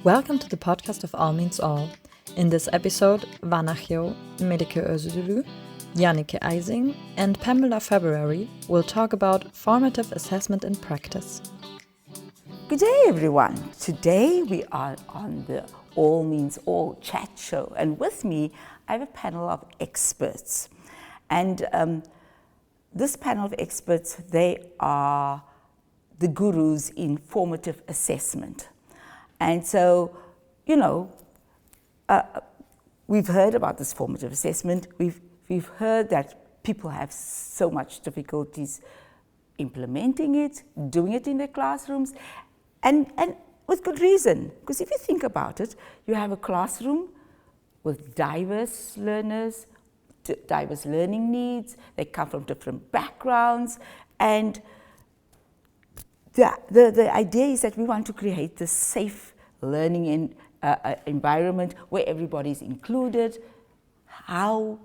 Welcome to the podcast of All Means All. In this episode, Vana Chiou, Melike Özüdoğru, Janneke Eising, and Pamela February will talk about formative assessment in practice. Good day, everyone. Today we are on the all-means-all chat show, and with me I have a panel of experts. And this panel of experts, they are the gurus in formative assessment. And so, we've heard about this formative assessment. We've heard that people have so much difficulties implementing it, doing it in their classrooms, and with good reason. Because if you think about it, you have a classroom with diverse learners, diverse learning needs. They come from different backgrounds, and the idea is that we want to create this safe learning environment where everybody is included. How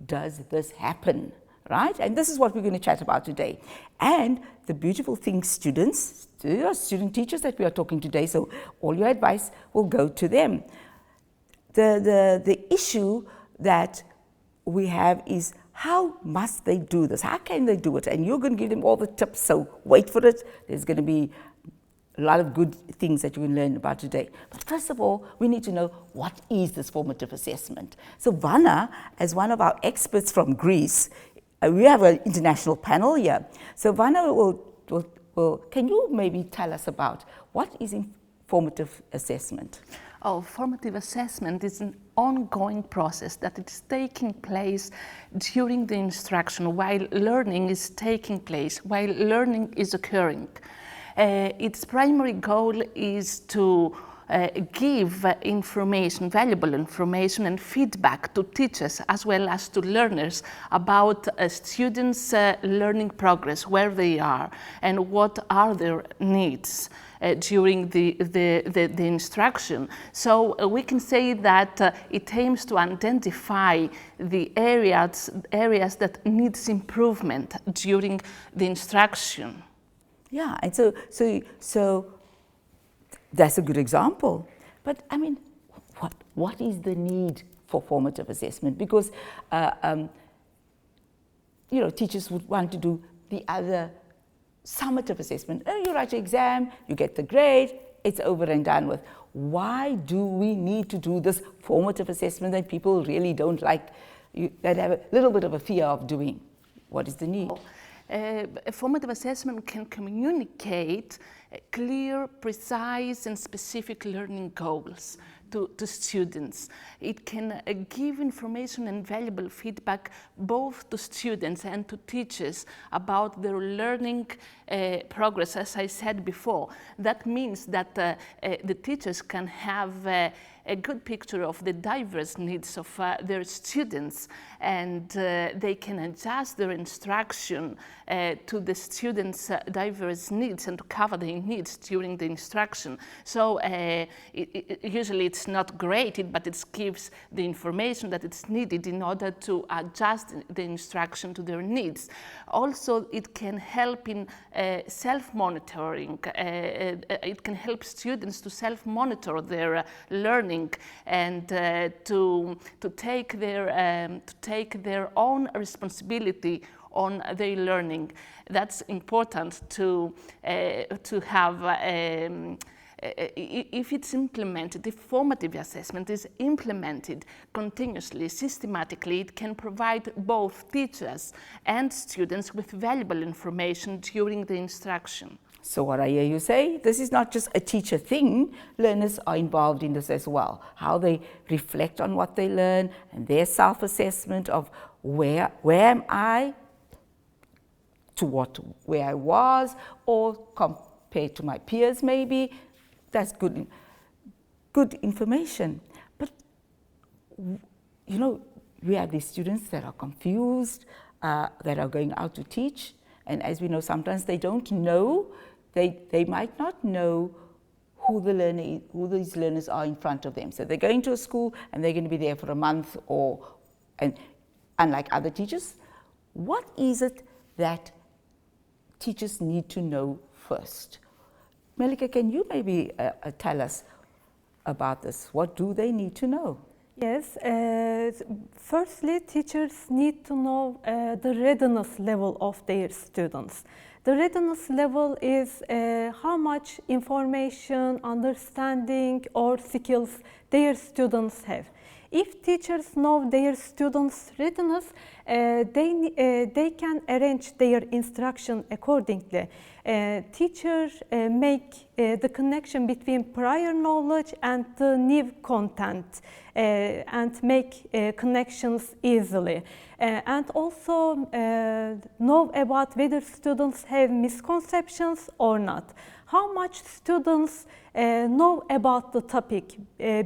does this happen, right? And this is what we're going to chat about today. And the beautiful thing, students, there are student teachers that we are talking today, so all your advice will go to them. The issue that we have is, how must they do this? How can they do it? And you're going to give them all the tips, so wait for it. There's going to be a lot of good things that you will learn about today. But first of all, we need to know, what is this formative assessment? So Vana, as one of our experts from Greece, we have an international panel here. So Vana can you maybe tell us about what is formative assessment? Formative assessment is an ongoing process that is taking place during the instruction, while learning is taking place, while learning is occurring. Its primary goal is to give information, valuable information and feedback to teachers as well as to learners about students' learning progress, where they are and what are their needs during the instruction. So we can say that it aims to identify the areas that needs improvement during the instruction. Yeah, and so that's a good example. But I mean, what is the need for formative assessment? Because teachers would want to do the other summative assessment. You write your exam, you get the grade, it's over and done with. Why do we need to do this formative assessment that people really don't like, that have a little bit of a fear of doing? What is the need? A formative assessment can communicate clear, precise and specific learning goals to students. It can give information and valuable feedback both to students and to teachers about their learning progress, as I said before. That means that the teachers can have a good picture of the diverse needs of their students, and they can adjust their instruction to the students' diverse needs and to cover their needs during the instruction. So usually it's not graded, but it gives the information that it's needed in order to adjust the instruction to their needs. Also, it can help in self-monitoring. It can help students to self-monitor their learning and to take their own responsibility on their learning. That's important to have. If it's implemented, if formative assessment is implemented continuously, systematically, it can provide both teachers and students with valuable information during the instruction. So what I hear you say, this is not just a teacher thing. Learners are involved in this as well. How they reflect on what they learn and their self-assessment of where am I to where I was, or compared to my peers maybe. That's good information. But we have these students that are confused, that are going out to teach, and as we know, sometimes they don't know. They might not know who these learners are in front of them. So they're going to a school and they're going to be there for a month, and unlike other teachers, what is it that teachers need to know first? Melike, can you maybe tell us about this? What do they need to know? Yes, firstly, teachers need to know the readiness level of their students. The readiness level is how much information, understanding, or skills their students have. If teachers know their students' readiness, they can arrange their instruction accordingly. Teachers make the connection between prior knowledge and the new content and make connections easily. And also know about whether students have misconceptions or not. How much students know about the topic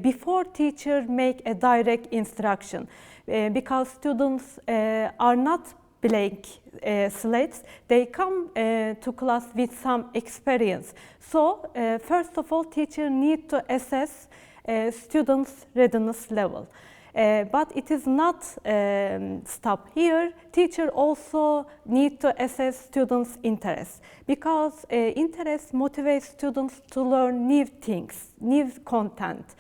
before teacher make a direct instruction, because students are not blank slates, they come to class with some experience. So first of all, teacher need to assess students' readiness level. But it is not stop here. Teacher also need to assess students' interest, because interest motivates students to learn new things, new content,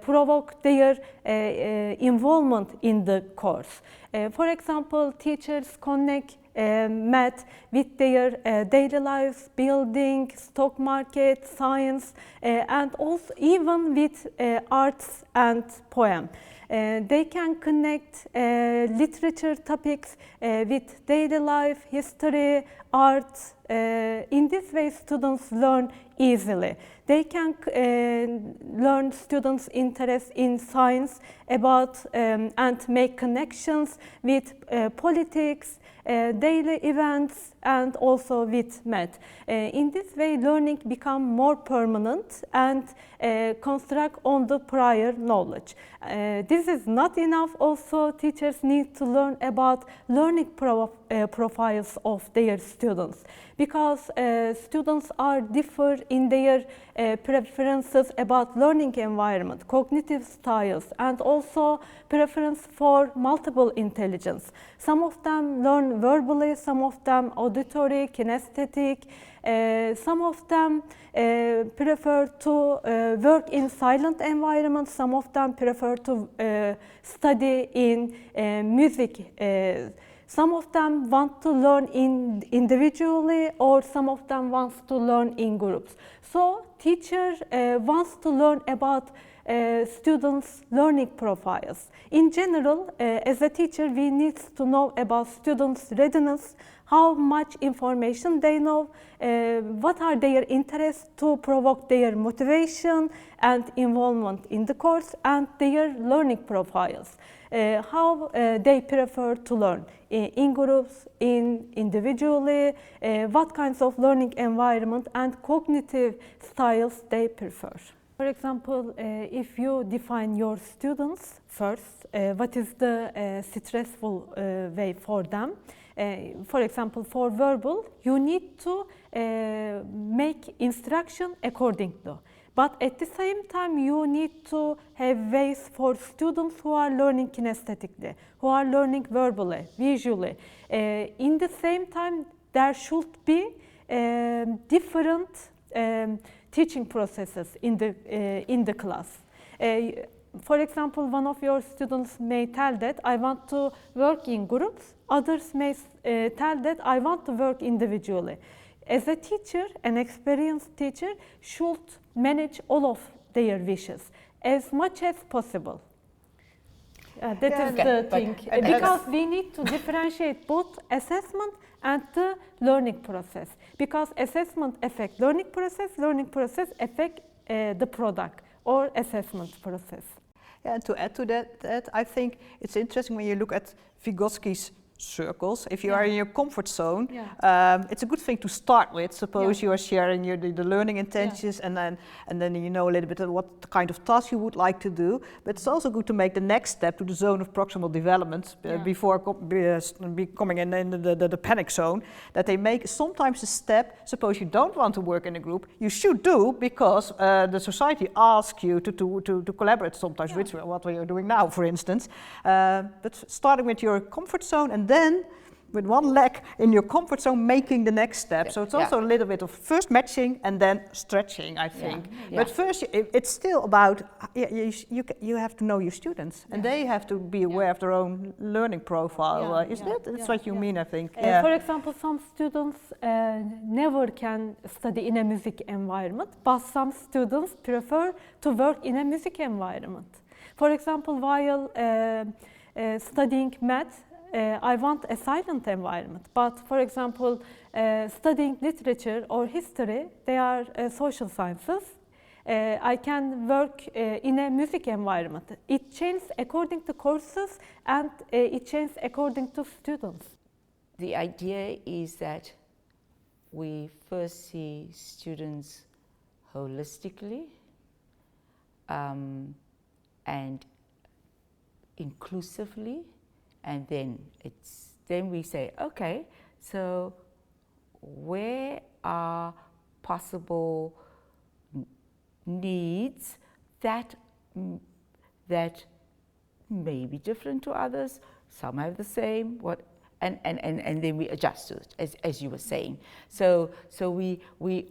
provoke their involvement in the course. For example, teachers connect math with their daily lives, building, stock market, science, and also even with arts and poem. They can connect literature topics with daily life, history, art. In this way, students learn easily. They can learn students' interest in science about and make connections with politics, daily events, and also with math. In this way, learning becomes more permanent and construct on the prior knowledge. This is not enough. Also, teachers need to learn about learning profiles of their students, because students are differ in their preferences about learning environment, cognitive styles, and also preference for multiple intelligence. Some of them learn verbally, some of them auditory, kinesthetic, some of them prefer to work in silent environments, some of them prefer to study in music. Some of them want to learn individually, or some of them wants to learn in groups. So teacher wants to learn about students' learning profiles. In general, as a teacher, we need to know about students' readiness, how much information they know, what are their interests to provoke their motivation and involvement in the course, and their learning profiles. How they prefer to learn in groups, individually, what kinds of learning environment and cognitive styles they prefer. For example, if you define your students first, what is the stressful way for them? For example, for verbal, you need to make instruction accordingly. But at the same time, you need to have ways for students who are learning kinesthetically, who are learning verbally, visually. In the same time, there should be different teaching processes in the class. For example, one of your students may tell that I want to work in groups. Others may tell that I want to work individually. As a teacher, an experienced teacher should manage all of their wishes as much as possible. That is the thing. Because we need to differentiate both assessment and the learning process. Because assessment affects learning process affects the product or assessment process. Yeah, and to add to that, I think it's interesting when you look at Vygotsky's circles. If you are in your comfort zone, it's a good thing to start with. Suppose you are sharing the learning intentions, and then you know a little bit of what kind of task you would like to do. But it's also good to make the next step to the zone of proximal development before becoming in the panic zone. That they make sometimes a step. Suppose you don't want to work in a group, you should do, because the society asks you to collaborate sometimes, which what we are doing now, for instance. But starting with your comfort zone, and then with one leg in your comfort zone, making the next step. So it's also a little bit of first matching and then stretching, I think. But first, it's still about, you have to know your students, and they have to be aware of their own learning profile. Isn't it? That's what you mean, I think. For example, some students never can study in a music environment, but some students prefer to work in a music environment. For example, while studying math, I want a silent environment. But for example, studying literature or history, they are social sciences. I can work in a music environment. It changes according to courses, and it changes according to students. The idea is that we first see students holistically and inclusively, and then we say, okay, so where are possible needs that may be different to others, some have the same, and then we adjust to it, as you were saying. So we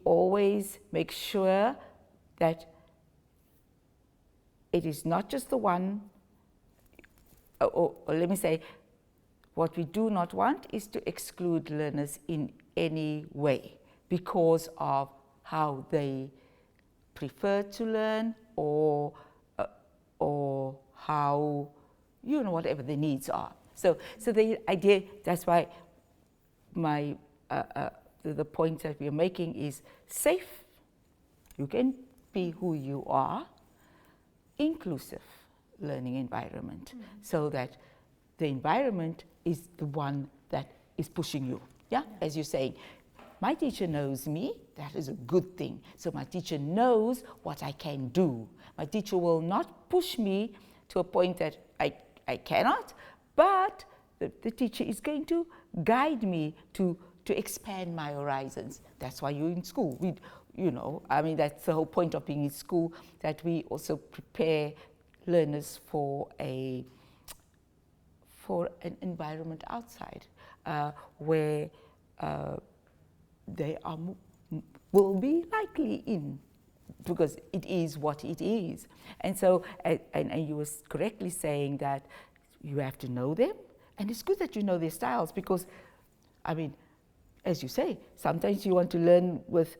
always make sure that it is not just the one, or let me say, what we do not want is to exclude learners in any way because of how they prefer to learn or how, whatever their needs are. So the idea, that's why the point that we are making is safe, you can be who you are, inclusive learning environment, so that the environment is the one that is pushing you, as you're saying. My teacher knows me, that is a good thing. So my teacher knows what I can do. My teacher will not push me to a point that I cannot, but the teacher is going to guide me to expand my horizons. That's why you're in school. That's the whole point of being in school, that we also prepare learners for an environment outside where they will be likely in, because it is what it is. And so, and you were correctly saying that you have to know them, and it's good that you know their styles, because, as you say, sometimes you want to learn with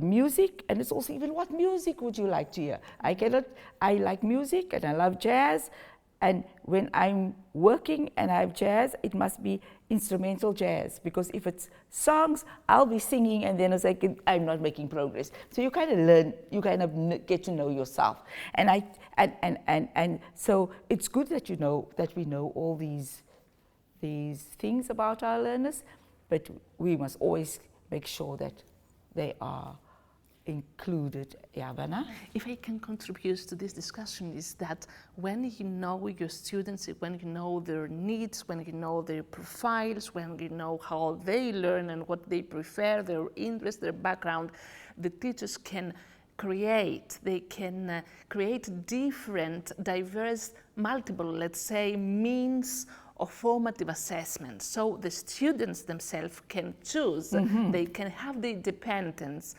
music, and it's also even what music would you like to hear. I like music and I love jazz, and when I'm working and I have jazz, it must be instrumental jazz, because if it's songs, I'll be singing, and then I'm not making progress. So you kind of learn, you kind of get to know yourself, and so it's good that we know all these things about our learners, but we must always make sure that they are included. Vana? If I can contribute to this discussion, is that when you know your students, when you know their needs, when you know their profiles, when you know how they learn and what they prefer, their interests, their background, the teachers can create different, diverse, multiple, let's say, means of formative assessment. So the students themselves can choose, they can have the independence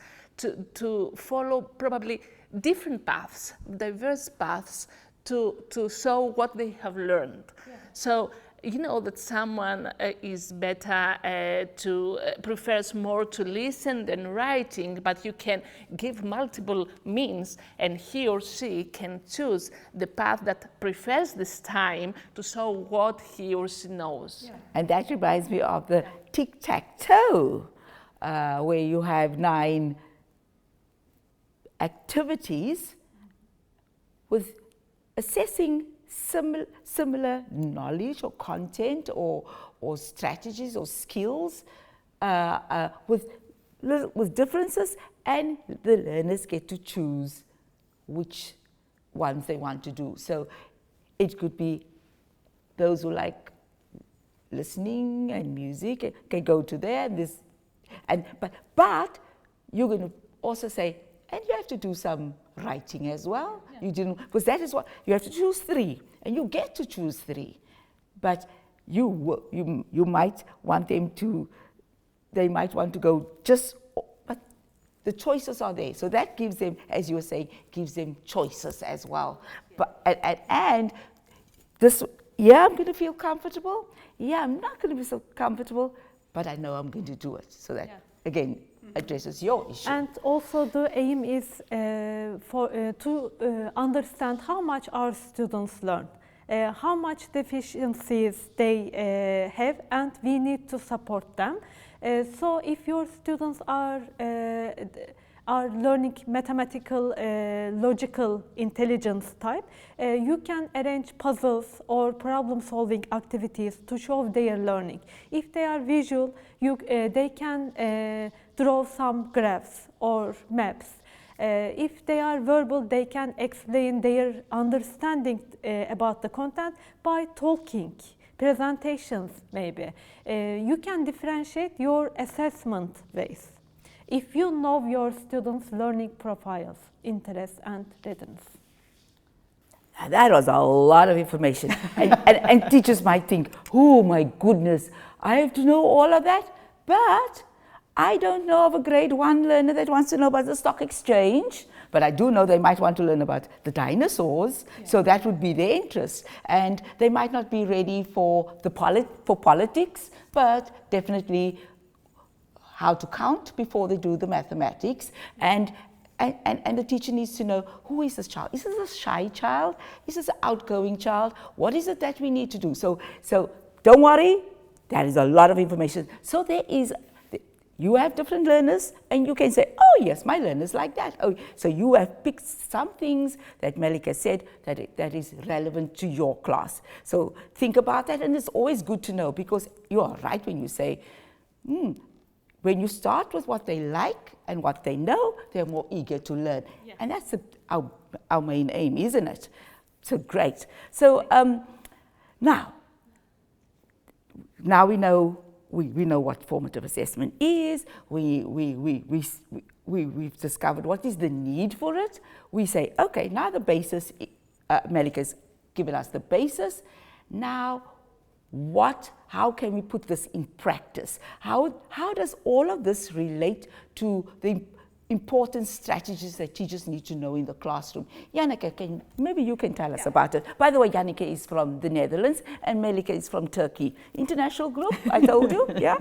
to follow probably different paths, diverse paths to show what they have learned. Yeah. So you know that someone is better prefers more to listen than writing, but you can give multiple means, and he or she can choose the path that prefers this time to show what he or she knows. Yeah. And that reminds me of the tic-tac-toe, where you have 9 activities with assessing similar knowledge or content or strategies or skills with differences, and the learners get to choose which ones they want to do. So it could be those who like listening and music can go to there, but you're going to also say, and you have to do some writing as well. Yeah. You didn't, because that is what you have to choose 3, and you get to choose 3. But you might want them to, they might want to go just, but the choices are there. So that gives them, as you were saying, gives them choices as well. But, and this, yeah, I'm going to feel comfortable. Yeah, I'm not going to be so comfortable, but I know I'm going to do it. So that, again, addresses your issue. And also the aim is to understand how much our students learn, how much deficiencies they have, and we need to support them. So if your students are learning mathematical, logical intelligence type, you can arrange puzzles or problem-solving activities to show their learning. If they are visual, they can draw some graphs or maps. If they are verbal, they can explain their understanding about the content by talking, presentations maybe. You can differentiate your assessment ways if you know your students' learning profiles, interests and readiness. Now that was a lot of information. and teachers might think, oh my goodness, I have to know all of that? But I don't know of a grade 1 learner that wants to know about the stock exchange, but I do know they might want to learn about the dinosaurs, so that would be their interest. And they might not be ready for politics, but definitely how to count before they do the mathematics. And the teacher needs to know, who is this child? Is this a shy child? Is this an outgoing child? What is it that we need to do? So don't worry, that is a lot of information. So there is, you have different learners and you can say, oh yes, my learner's like that. Oh, so you have picked some things that Melike said that is relevant to your class. So think about that, and it's always good to know, because you are right when you say, when you start with what they like and what they know, they're more eager to learn. Yeah. And that's our main aim, isn't it? So great. So now we know what formative assessment is. We've discovered what is the need for it. We say, okay, now the basis, Melike's given us the basis. Now, how can we put this in practice? How does all of this relate to the important strategies that teachers need to know in the classroom? Janneke, maybe you can tell us about it. By the way, Janneke is from the Netherlands and Melike is from Turkey. International group, I told you, yeah?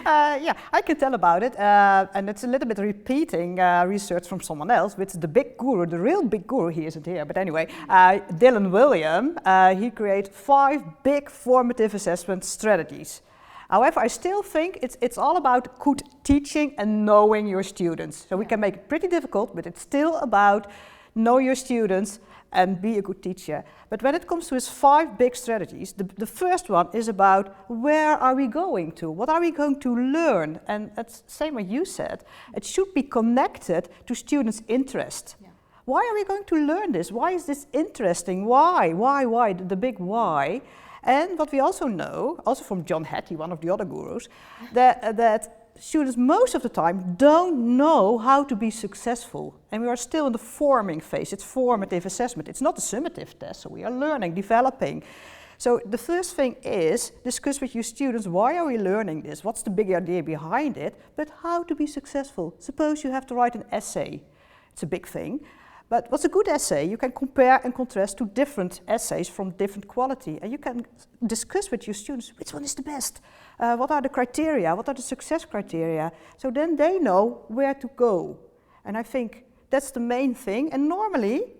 Yeah, I can tell about it, and it's a little bit repeating research from someone else, which is the big guru, the real big guru, he isn't here, but anyway, Dylan William, he created 5 big formative assessment strategies. However, I still think it's all about good teaching and knowing your students. So we can make it pretty difficult, but it's still about know your students and be a good teacher. But when it comes to his 5 big strategies, the first one is about where are we going to? What are we going to learn? And that's the same what you said. It should be connected to students' interest. Yeah. Why are we going to learn this? Why is this interesting? Why? The big why. And what we also know, also from John Hattie, one of the other gurus, that students most of the time don't know how to be successful. And we are still in the forming phase. It's formative assessment. It's not a summative test, so we are learning, developing. So the first thing is discuss with your students, why are we learning this? What's the big idea behind it? But how to be successful? Suppose you have to write an essay. It's a big thing. But what's a good essay? You can compare and contrast 2 different essays from different quality, and you can discuss with your students which one is the best, what are the criteria, what are the success criteria, so then they know where to go. And I think that's the main thing. And normally,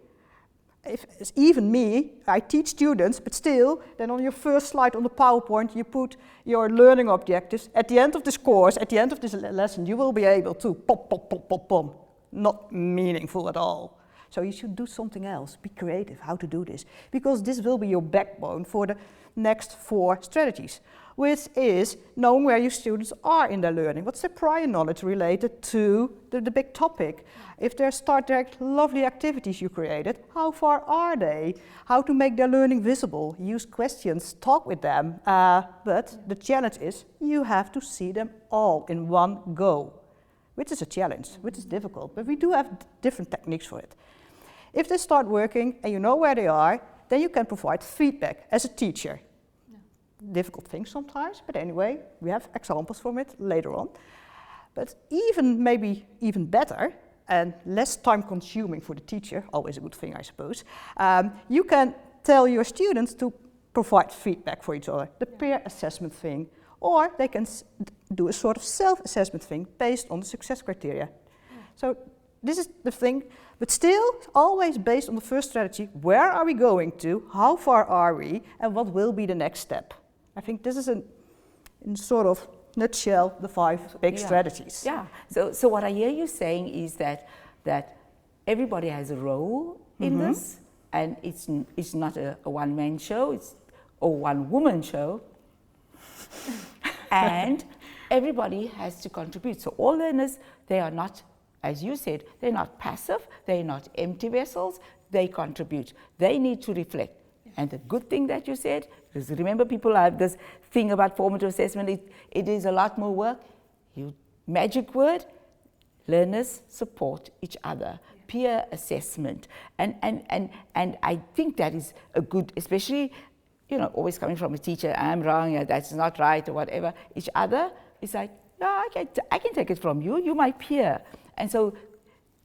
if it's even me, I teach students, but still, then on your first slide on the PowerPoint, you put your learning objectives. At the end of this course, at the end of this lesson, you will be able to pom. Not meaningful at all. So you should do something else, be creative, how to do this, because this will be your backbone for the next 4 strategies, which is knowing where your students are in their learning. What's their prior knowledge related to the big topic? If they're lovely activities you created, how far are they? How to make their learning visible? Use questions, talk with them, but the challenge is you have to see them all in one go, which is a challenge, which is difficult, but we do have different techniques for it. If they start working and you know where they are, then you can provide feedback as a teacher. difficult thing sometimes, but anyway, we have examples from it later on. But maybe even better, and less time consuming for the teacher, always a good thing I suppose, you can tell your students to provide feedback for each other, the peer assessment thing, or they can do a sort of self-assessment thing based on the success criteria. So this is the thing, but still always based on the first strategy, where are we going to, how far are we, and what will be the next step? I think this is in sort of nutshell the 5 big strategies. Yeah, so what I hear you saying is that everybody has a role in this, and it's not a one-man show, or one-woman show, and everybody has to contribute. So all learners, they are not, as you said, they're not passive, they're not empty vessels, they contribute. They need to reflect. And the good thing that you said, because remember people have this thing about formative assessment, it is a lot more work. Magic word, learners support each other. Peer assessment. And I think that is a good, especially, always coming from a teacher, I'm wrong, that's not right, or whatever. Each other is like, no, I can take it from you, you're my peer. And so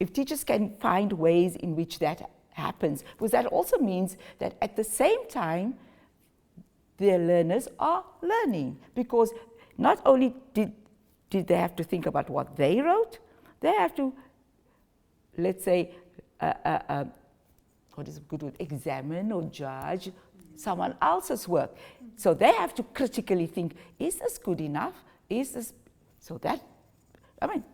if teachers can find ways in which that happens, because that also means that at the same time, their learners are learning, because not only did they have to think about what they wrote, they have to, let's say, what is a good word, examine or judge someone else's work. So they have to critically think, is this good enough? Is this, so that, I mean,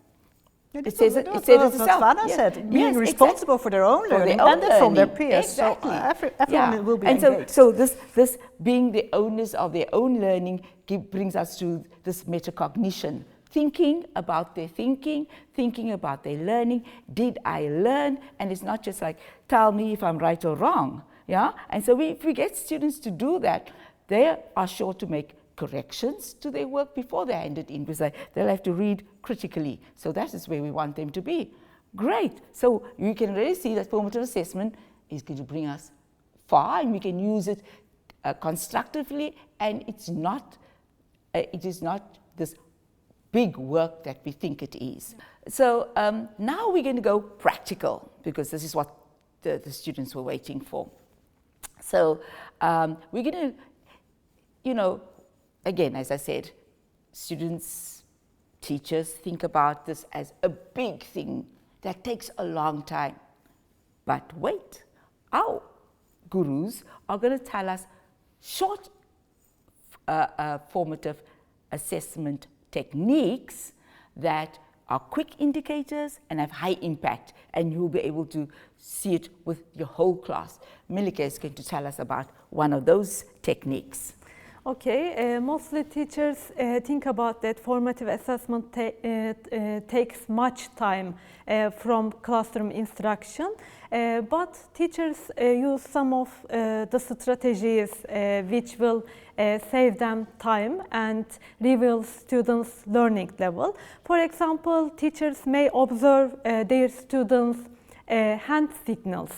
it says it itself. Vana said, being responsible for their own learning and from their peers. Exactly. So everyone will be and engaged. so this being the owners of their own learning brings us to this metacognition. Thinking about their thinking about their learning. Did I learn? And it's not just like, tell me if I'm right or wrong. Yeah? And so if we get students to do that, they are sure to make corrections to their work before they hand it in, because they'll have to read critically. So that is where we want them to be. Great. So you can really see that formative assessment is going to bring us far, and we can use it constructively, and it is not this big work that we think it is. So now we're going to go practical, because this is what the students were waiting for. So we're going to, again, as I said, students, teachers think about this as a big thing that takes a long time. But wait, our gurus are going to tell us short formative assessment techniques that are quick indicators and have high impact, and you'll be able to see it with your whole class. Melike is going to tell us about one of those techniques. Okay, mostly teachers think about that formative assessment takes much time from classroom instruction, but teachers use some of the strategies which will save them time and reveal students' learning level. For example, teachers may observe their students' hand signals.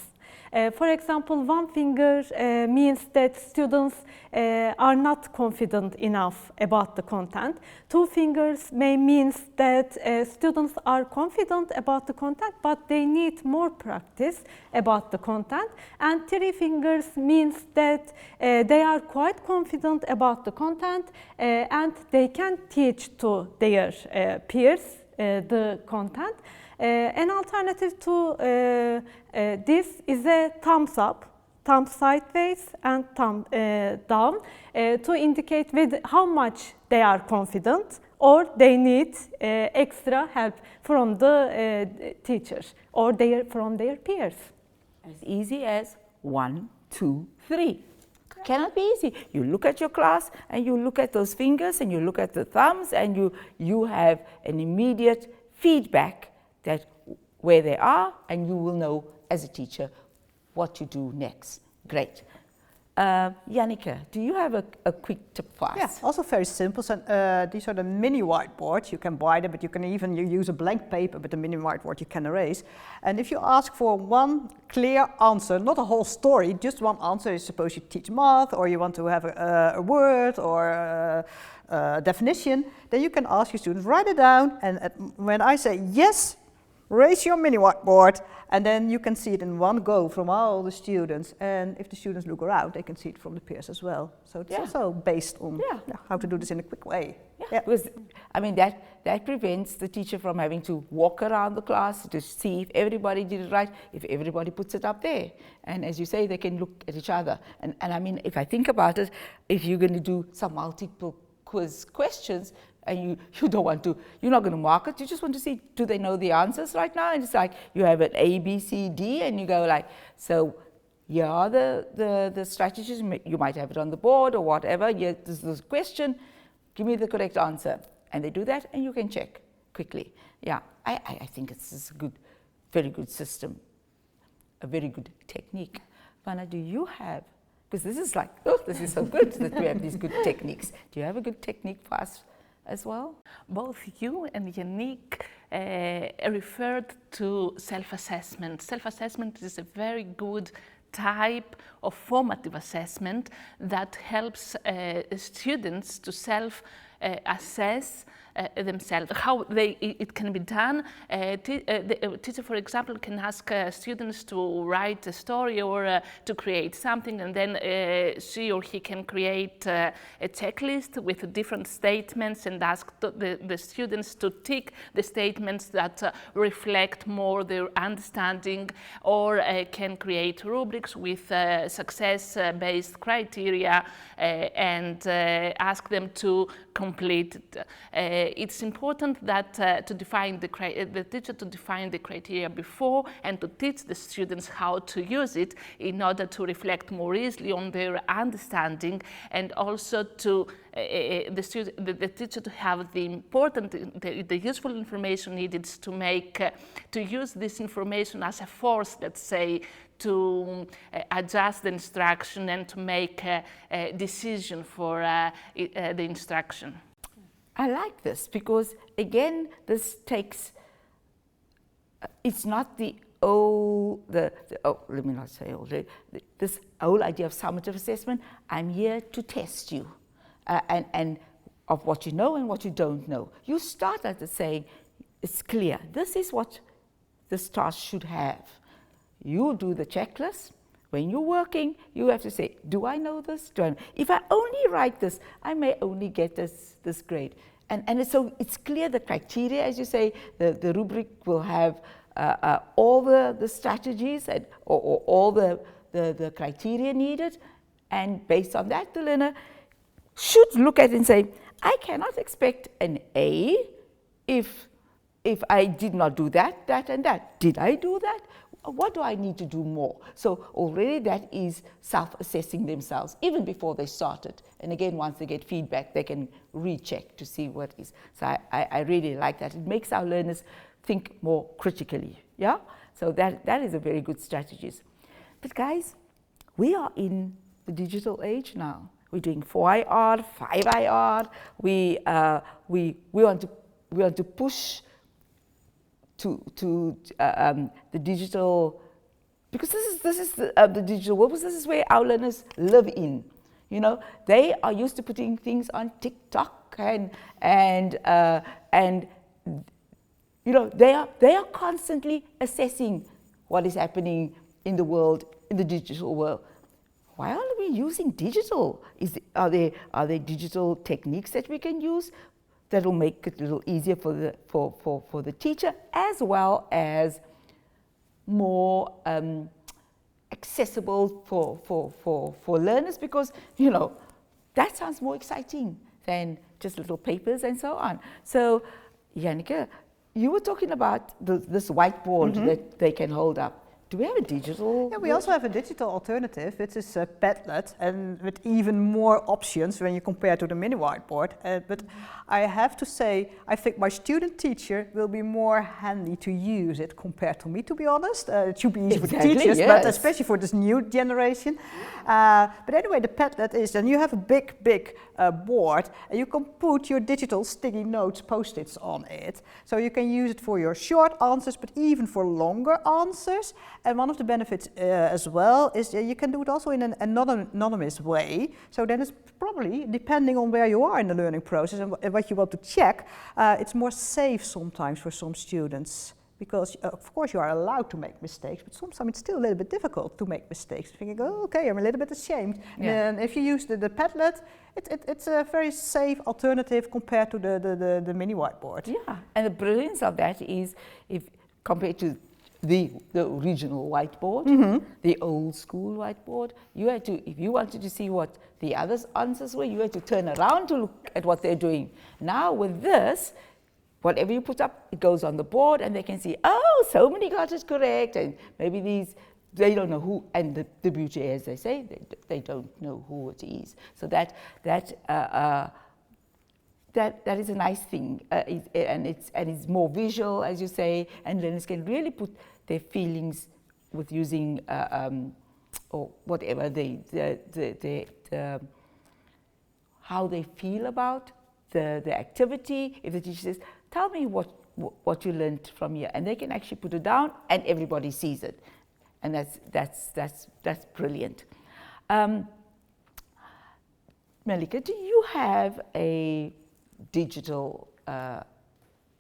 For example, one finger means that students are not confident enough about the content. Two fingers may mean that students are confident about the content, but they need more practice about the content. And three fingers means that they are quite confident about the content and they can teach to their peers the content. An alternative to this is a thumbs up, thumb sideways and thumb down to indicate with how much they are confident or they need extra help from the teachers or from their peers. As easy as 1, 2, 3. Cannot be easy. You look at your class and you look at those fingers and you look at the thumbs and you have an immediate feedback that where they are, and you will know as a teacher what to do next. Great. Janneke, do you have a quick tip for us? Yeah, also very simple. So, these are the mini whiteboards. You can buy them, but you can even use a blank paper, but the mini whiteboard you can erase. And if you ask for one clear answer, not a whole story, just one answer, suppose you teach math or you want to have a word or a definition, then you can ask your students, write it down, and when I say yes, raise your mini whiteboard, and then you can see it in one go from all the students. And if the students look around, they can see it from the peers as well. So it's also based on how to do this in a quick way. Yeah, because I mean that prevents the teacher from having to walk around the class to see if everybody did it right, if everybody puts it up there. And as you say, they can look at each other. And I mean, if I think about it, if you're going to do some multiple quiz questions, and you don't want to, you're not going to mark it, you just want to see, do they know the answers right now? And it's like, you have an A, B, C, D, and you go like, so here are the strategies, you might have it on the board or whatever, here, this is the question, give me the correct answer. And they do that, and you can check quickly. Yeah, I think it's a good, very good system, a very good technique. Vana, do you have, because this is like, oh, this is so good that we have these good techniques. Do you have a good technique for us as well? Both you and Janneke referred to self-assessment. Self-assessment is a very good type of formative assessment that helps students to self-assess themselves, how it can be done. The teacher, for example, can ask students to write a story or to create something, and then she or he can create a checklist with different statements and ask the students to tick the statements that reflect more their understanding, or can create rubrics with success-based criteria and ask them to complete it. It's important that the teacher to define the criteria before and to teach the students how to use it in order to reflect more easily on their understanding, and also to the teacher to have the useful information needed to to use this information as a force, let's say, to adjust the instruction and to make a decision for the instruction. I like this because, again, this takes, it's not this whole idea of summative assessment. I'm here to test you and of what you know and what you don't know. You start at saying, it's clear, this is what this task should have. You do the checklist. When you're working, you have to say, do I know this? Do I know? If I only write this, I may only get this grade. And so it's clear the criteria, as you say, the rubric will have all the strategies and, or all the criteria needed. And based on that, the learner should look at it and say, I cannot expect an A if I did not do that, that, and that. Did I do that? What do I need to do more? So already that is self-assessing themselves, even before they started. And again, once they get feedback, they can recheck to see what is. So I really like that. It makes our learners think more critically, yeah? So that is a very good strategy. But guys, we are in the digital age now. We're doing 4IR, 5IR. We want to push to the digital, because this is the digital world, because this is where our learners live in. You know, they are used to putting things on TikTok and you know, they are constantly assessing what is happening in the world, in the digital world. Why are we using digital? Are there digital techniques that we can use that will make it a little easier for the teacher, as well as more accessible for learners? Because, you know, that sounds more exciting than just little papers and so on. So, Janneke, you were talking about this whiteboard that they can hold up. do we have a digital? Yeah, we also have a digital alternative, which is a Padlet, and with even more options when you compare to the mini whiteboard. But I have to say, I think my student teacher will be more handy to use it compared to me, to be honest. It should be easy for the teachers, but especially for this new generation. But anyway, the Padlet is, and you have a big board, and you can put your digital sticky notes, post-its on it. So you can use it for your short answers, but even for longer answers. And one of the benefits as well is you can do it also in an anonymous way. So then it's probably, depending on where you are in the learning process and what you want to check, it's more safe sometimes for some students. Because of course you are allowed to make mistakes, but sometimes it's still a little bit difficult to make mistakes. Thinking, oh, okay, I'm a little bit ashamed. Yeah. And if you use the Padlet, it's a very safe alternative compared to the mini whiteboard. Yeah, and the brilliance of that is, if compared to the original whiteboard, the old school whiteboard, you had to, if you wanted to see what the others' answers were, you had to turn around to look at what they're doing. Now with this, whatever you put up, it goes on the board and they can see, oh, so many got it correct, and maybe these, they don't know who, and the beauty, as they say, they don't know who it is. So that is a nice thing, and it's more visual, as you say, and learners can really put their feelings with using or whatever how they feel about the activity. If the teacher says, tell me what you learned from here, and they can actually put it down and everybody sees it, and that's brilliant. Melike, do you have a digital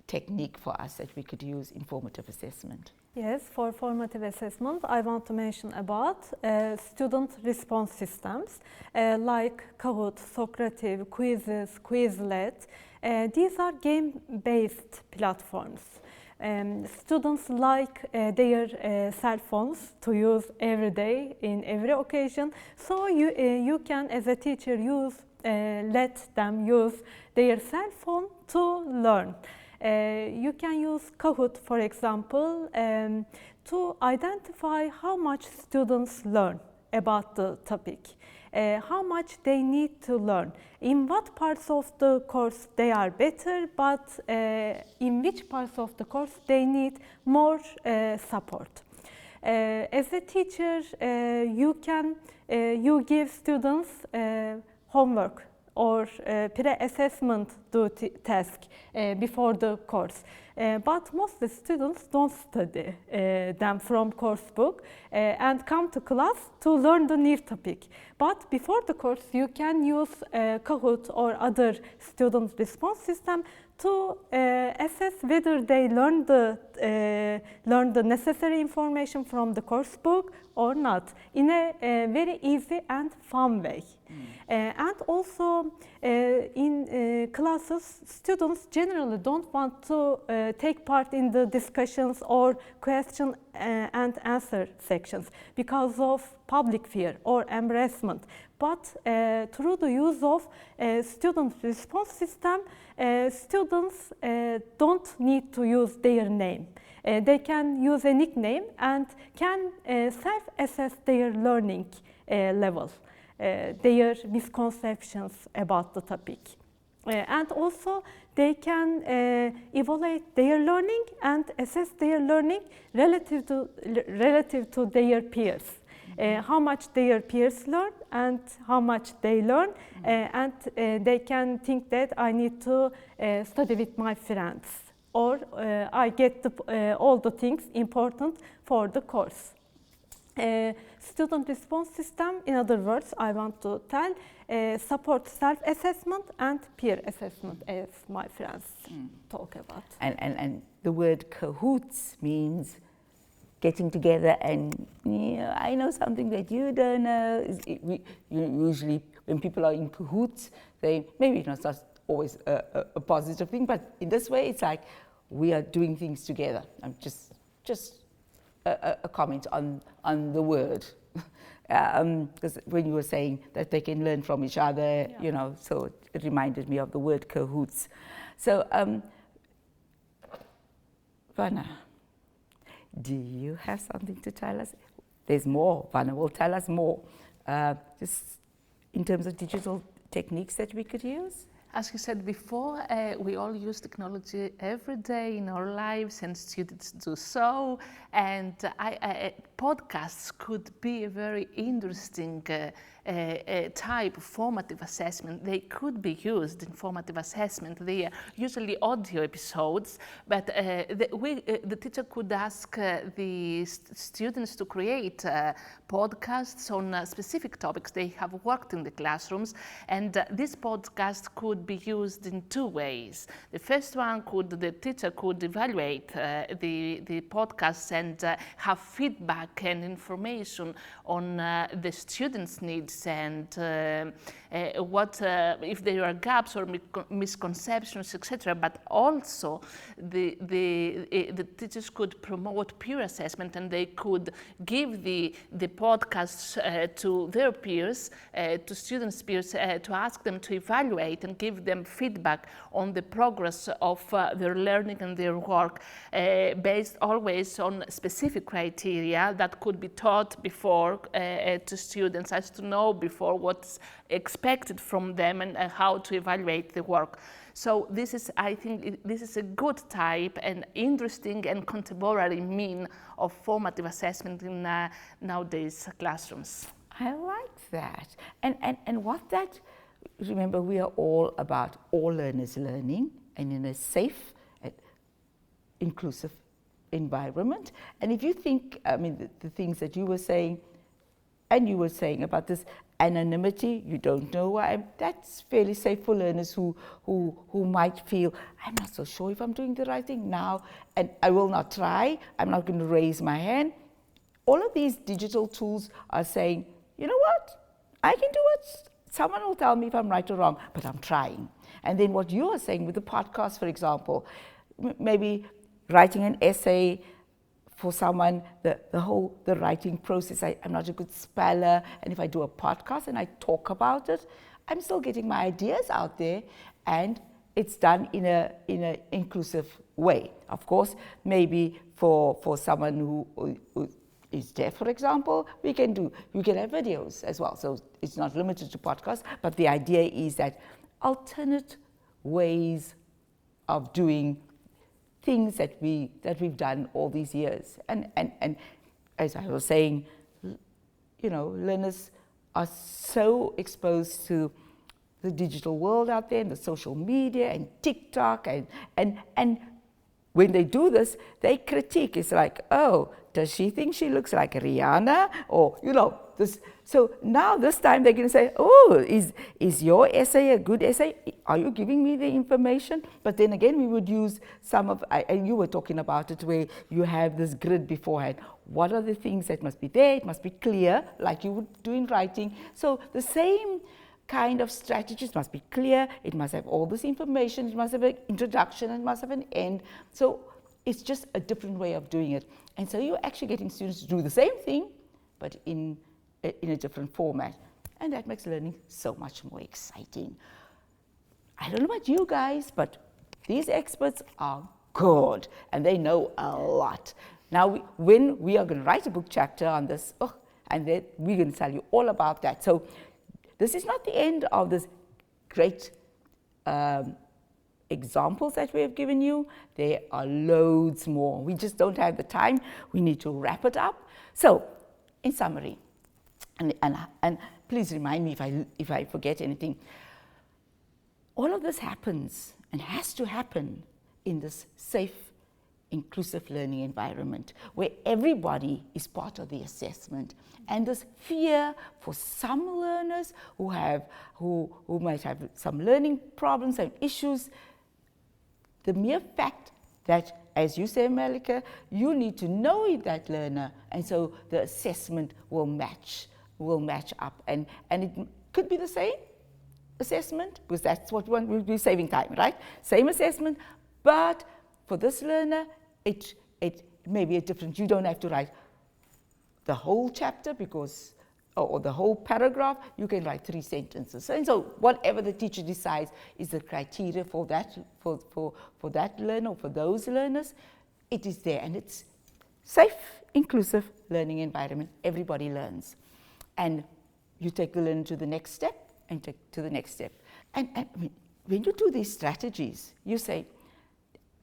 technique for us that we could use in formative assessment? Yes, for formative assessment, I want to mention about student response systems like Kahoot, Socrative, Quizzes, Quizlet. These are game-based platforms. Students like their cell phones to use every day in every occasion. So you can, as a teacher, let them use their cell phone to learn. You can use Kahoot, for example, to identify how much students learn about the topic, how much they need to learn, in what parts of the course they are better, but in which parts of the course they need more support. As a teacher, you give students homework or pre-assessment duty task before the course. But most of the students don't study them from course book and come to class to learn the new topic. But before the course, you can use Kahoot or other student response system to assess whether they learn the necessary information from the course book or not, in a very easy and fun way. And also in classes, students generally don't want to take part in the discussions or question and answer sections because of public fear or embarrassment. But through the use of student response system, students don't need to use their name. They can use a nickname and can self-assess their learning level, their misconceptions about the topic. And also they can evaluate their learning and assess their learning relative to their peers. How much their peers learn and how much they learn, and they can think that I need to study with my friends, or I get all the things important for the course. Student response system, in other words, I want to tell, supports self-assessment and peer assessment, as my friends talk about. And the word cahoots means getting together and, I know something that you don't know. Usually when people are in cahoots, maybe it's not always a positive thing, but in this way it's like we are doing things together. I'm just a comment on the word. Because when you were saying that they can learn from each other, so it reminded me of the word cahoots. So, Vana, Do you have something to tell us? There's more. Vana will tell us more. Just in terms of digital techniques that we could use. As you said before, we all use technology every day in our lives, and students do so. And podcasts could be a very interesting type of formative assessment. They could be used in formative assessment. They are usually audio episodes, but the teacher could ask the students to create podcasts on specific topics they have worked in the classrooms, and this podcast could be used in two ways. The first one, the teacher could evaluate the podcasts and have feedback and information on the students' needs and what if there are gaps or misconceptions, etc. But also the teachers could promote peer assessment, and they could give the podcasts to their peers, to students' peers, to ask them to evaluate and give them feedback on the progress of their learning and their work, based always on specific criteria that could be taught before to students, as to know before what's expected from them and how to evaluate the work. So this is, I think, this is a good type and interesting and contemporary mean of formative assessment in nowadays classrooms. I like that. And what that, remember, we are all about all learners learning and in a safe and inclusive environment. And if you think, I mean, the things that you were saying, and you were saying about this anonymity, you don't know why, that's fairly safe for learners who might feel, I'm not so sure if I'm doing the right thing now, and I will not try, I'm not going to raise my hand. All of these digital tools are saying, you know what, I can do it. Someone will tell me if I'm right or wrong, but I'm trying. And then what you are saying with the podcast, for example, maybe writing an essay for someone, the writing process, I'm not a good speller, and if I do a podcast and I talk about it, I'm still getting my ideas out there, and it's done in a inclusive way. Of course, maybe for someone who is deaf, for example, you can have videos as well. So it's not limited to podcasts, but the idea is that alternate ways of doing things that we've done all these years. And as I was saying, you know, learners are so exposed to the digital world out there and the social media and TikTok and when they do this, they critique. It's like, oh, does she think she looks like Rihanna? Or, you know, this. So now this time they're going to say, oh, is your essay a good essay? Are you giving me the information? But then again, we would use some of, and you were talking about it, where you have this grid beforehand. What are the things that must be there? It must be clear, like you would do in writing. So the same kind of strategies must be clear, it must have all this information, it must have an introduction, it must have an end. So it's just a different way of doing it. And so you're actually getting students to do the same thing, but in a different format. And that makes learning so much more exciting. I don't know about you guys, but these experts are good and they know a lot. Now, when we are going to write a book chapter on this, and then we're going to tell you all about that. So this is not the end of this great examples that we have given you. There are loads more. We just don't have the time. We need to wrap it up. So, in summary, and please remind me if I forget anything. All of this happens and has to happen in this safe, inclusive learning environment where everybody is part of the assessment. And this fear for some learners who might have some learning problems and issues, the mere fact that, as you say, Melike, you need to know that learner, and so the assessment will match up, and it could be the same assessment, because that's what we'll be saving time, right? Same assessment, but for this learner, it may be a different. You don't have to write the whole chapter because, or the whole paragraph. You can write 3 sentences. And so whatever the teacher decides is the criteria for that, for that learner, or for those learners, it is there. And it's safe, inclusive learning environment. Everybody learns. And you take the learner to the next step and take to the next step. And I mean, when you do these strategies, you say,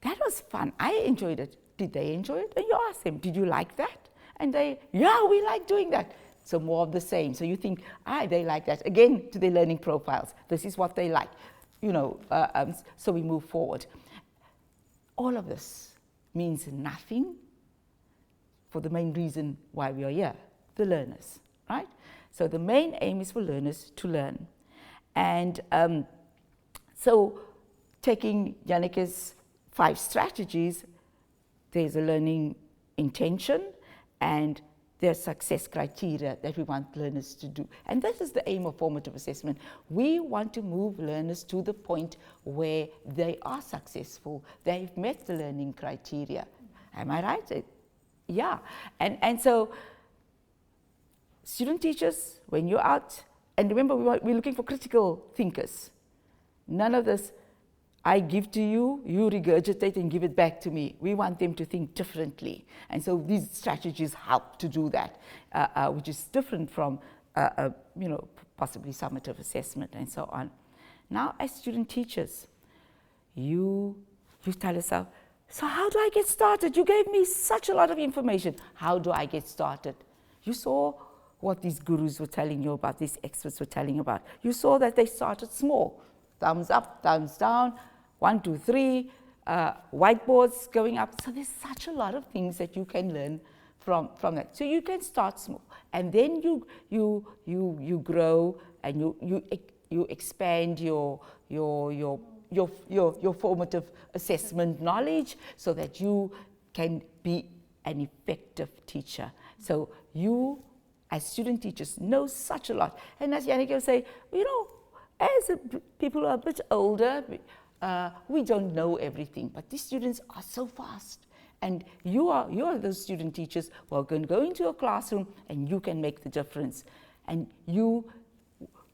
that was fun, I enjoyed it. Did they enjoy it? And you ask them, did you like that? And they, yeah, we like doing that. So more of the same. So you think, they like that. Again, to their learning profiles. This is what they like. You know, so we move forward. All of this means nothing for the main reason why we are here, the learners, right? So the main aim is for learners to learn. And so taking Janneke's 5 strategies, there's a learning intention and there's success criteria that we want learners to do. And this is the aim of formative assessment. We want to move learners to the point where they are successful. They've met the learning criteria. Am I right? Yeah. And so student teachers, when you're out, and remember we're looking for critical thinkers. None of this, I give to you, you regurgitate and give it back to me. We want them to think differently. And so these strategies help to do that, which is different from, possibly summative assessment and so on. Now, as student teachers, you tell yourself, so how do I get started? You gave me such a lot of information. How do I get started? You saw what these gurus were telling you about, these experts were telling you about. You saw that they started small. Thumbs up, thumbs down, 1, 2, 3, whiteboards going up. So there's such a lot of things that you can learn from that. So you can start small, and then you grow and you expand your formative assessment knowledge so that you can be an effective teacher. So you, as student teachers, know such a lot. And as Janneke will say, as people are a bit older, we don't know everything, but these students are so fast. And you are those student teachers who are going to go into a classroom and you can make the difference. And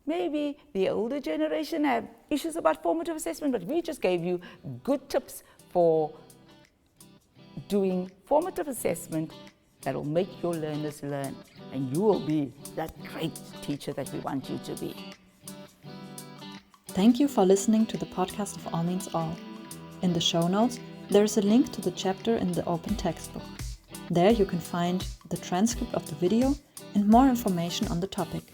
maybe the older generation have issues about formative assessment, but we just gave you good tips for doing formative assessment that will make your learners learn. And you will be that great teacher that we want you to be. Thank you for listening to the podcast of All Means All. In the show notes, there is a link to the chapter in the open textbook. There you can find the transcript of the video and more information on the topic.